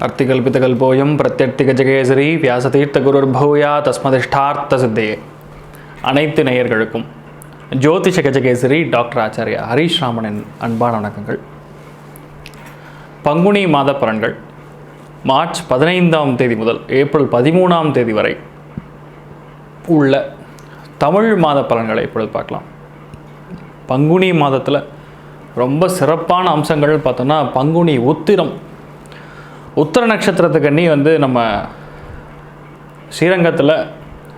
அர்த்திகல்பிதகல்போயம் பிரத்யர்த்திகஜகேசரி வியாசதீர்த்த குருர்பூயா தஸ்மதிஷ்டார்த்த சித்தையே. அனைத்து நேயர்களுக்கும் ஜோதிஷ கஜகேசரி டாக்டர் ஆச்சாரியா ஹரீஷ் ராமனின் அன்பான வணக்கங்கள். பங்குனி மாத பலன்கள் மார்ச் 15ஆம் தேதி முதல் ஏப்ரல் 13ஆம் தேதி வரை உள்ள தமிழ் மாத பலன்களை இப்பொழுது பார்க்கலாம். பங்குனி மாதத்தில் ரொம்ப சிறப்பான அம்சங்கள் பார்த்தோன்னா, பங்குனி உத்திர நட்சத்திரத்துக்கு நம்ம ஸ்ரீரங்கத்தில்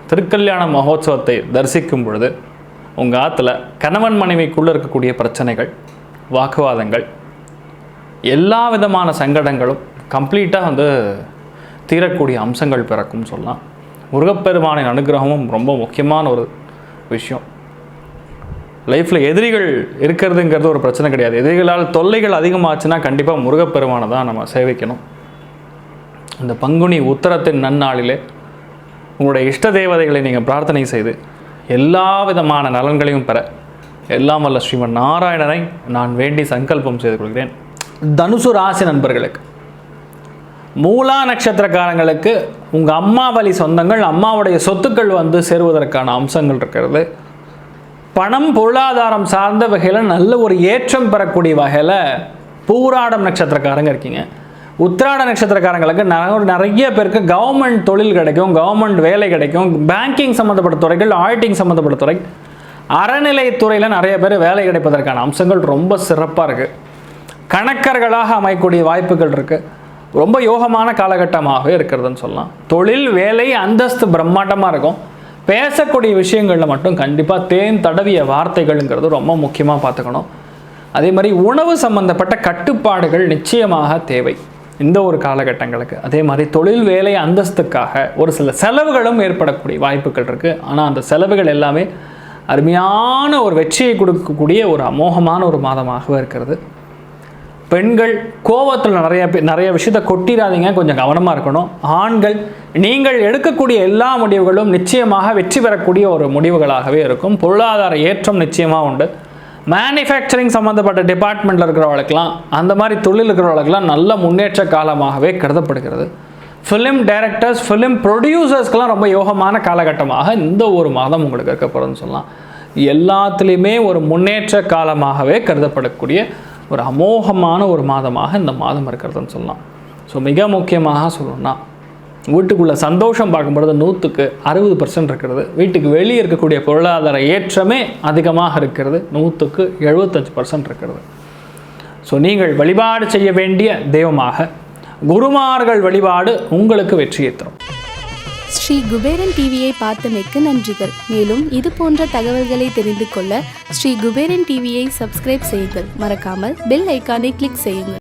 திருக்கல்யாண மகோத்சவத்தை தரிசிக்கும் பொழுது உங்கள் ஆற்றுல கணவன் மனைவிக்குள்ளே இருக்கக்கூடிய பிரச்சனைகள், வாக்குவாதங்கள், எல்லா விதமான சங்கடங்களும் கம்ப்ளீட்டாக தீரக்கூடிய அம்சங்கள் பிறக்கும் சொல்லலாம். முருகப்பெருமானின் அனுகிரகமும் ரொம்ப முக்கியமான ஒரு விஷயம். லைஃப்பில் எதிரிகள் இருக்கிறதுங்கிறது ஒரு பிரச்சனை கிடையாது. எதிரிகளால் தொல்லைகள் அதிகமாச்சுன்னா கண்டிப்பாக முருகப்பெருமானை தான் நம்ம சேவிக்கணும். இந்த பங்குனி உத்திரத்தின் நன்னாளிலே உங்களுடைய இஷ்ட தேவதைகளை நீங்கள் பிரார்த்தனை செய்து எல்லா விதமான நலன்களையும் பெற எல்லாம் வல்ல ஸ்ரீமன் நாராயணனை நான் வேண்டி சங்கல்பம் செய்து கொள்கிறேன். தனுசு ராசி நண்பர்களுக்கு, மூலா நட்சத்திரக்காரங்களுக்கு உங்கள் அம்மா வழி சொந்தங்கள், அம்மாவுடைய சொத்துக்கள் சேருவதற்கான அம்சங்கள் இருக்கிறது. பணம் பொருளாதாரம் சார்ந்த வகையில் நல்ல ஒரு ஏற்றம் பெறக்கூடிய வகையில் பூராடம் நட்சத்திரக்காரங்க இருக்கீங்க. உத்திராட நட்சத்திரக்காரங்களுக்கு நிறைய பேருக்கு கவர்மெண்ட் தொழில் கிடைக்கும், கவர்மெண்ட் வேலை கிடைக்கும். பேங்கிங் சம்மந்தப்பட்ட துறைகள், ஆடிட்டிங் சம்மந்தப்பட்ட துறை, அறநிலைத்துறையில் நிறைய பேர் வேலை கிடைப்பதற்கான அம்சங்கள் ரொம்ப சிறப்பாக இருக்குது. கணக்கர்களாக அமையக்கூடிய வாய்ப்புகள் இருக்குது. ரொம்ப யோகமான காலகட்டமாகவே இருக்கிறதுன்னு சொல்லலாம். தொழில், வேலை, அந்தஸ்து பிரம்மாண்டமாக இருக்கும். பேசக்கூடிய விஷயங்களில் மட்டும் கண்டிப்பாக தேன் தடவிய வார்த்தைகள்ங்கிறது ரொம்ப முக்கியமாக பார்த்துக்கணும். அதே மாதிரி உணவு சம்பந்தப்பட்ட கட்டுப்பாடுகள் நிச்சயமாக தேவை இந்த ஒரு காலகட்டங்களுக்கு. அதே மாதிரி தொழில், வேலை, அந்தஸ்துக்காக ஒரு சில செலவுகளும் ஏற்படக்கூடிய வாய்ப்புகள் இருக்குது. ஆனால் அந்த செலவுகள் எல்லாமே அருமையான ஒரு வெற்றியை கொடுக்கக்கூடிய ஒரு அமோகமான ஒரு மாதமாகவே இருக்கிறது. பெண்கள் கோபத்தில் நிறைய விஷயத்தை கொட்டிடாதீங்க, கொஞ்சம் கவனமாக இருக்கணும். ஆண்கள், நீங்கள் எடுக்கக்கூடிய எல்லா முடிவுகளும் நிச்சயமாக வெற்றி பெறக்கூடிய ஒரு முடிவுகளாகவே இருக்கும். பொருளாதார ஏற்றம் நிச்சயமாக உண்டு. மேனுஃபேக்சரிங் சம்மந்தப்பட்ட டிபார்ட்மெண்ட்டில் இருக்கிறவர்களுக்கெல்லாம், அந்த மாதிரி தொழில் இருக்கிறவர்களுக்கெல்லாம் நல்ல முன்னேற்ற காலமாகவே கருதப்படுகிறது. ஃபிலிம் டைரக்டர்ஸ், ஃபிலிம் ப்ரொடியூசர்ஸ்க்கெல்லாம் ரொம்ப யோகமான காலகட்டமாக இந்த ஒரு மாதம் உங்களுக்கு இருக்க போகிறதுன்னு சொல்லலாம். எல்லாத்துலேயுமே ஒரு முன்னேற்ற காலமாகவே கருதப்படக்கூடிய ஒரு அமோகமான ஒரு மாதமாக இந்த மாதம் இருக்கிறதுன்னு சொல்லலாம். ஸோ மிக முக்கியமாக சொல்லணும்னா, வீட்டுக்குள்ளே சந்தோஷம் பார்க்கும்பொழுது 100க்கு 60% இருக்கிறது. வீட்டுக்கு வெளியே இருக்கக்கூடிய பொருளாதார ஏற்றமே அதிகமாக இருக்கிறது. 100க்கு 75% இருக்கிறது. ஸோ நீங்கள் வழிபாடு செய்ய வேண்டிய தெய்வமாக குருமார்கள் வழிபாடு உங்களுக்கு வெற்றியை தரும். ஸ்ரீ குபேரன் டிவியை பார்த்தமைக்கு நன்றிகள். மேலும் இது போன்ற தகவல்களை தெரிந்து கொள்ள ஸ்ரீ குபேரன் டிவியை சப்ஸ்கிரைப் செய்யுங்கள். மறக்காமல் பெல் ஐக்கானை கிளிக் செய்யுங்கள்.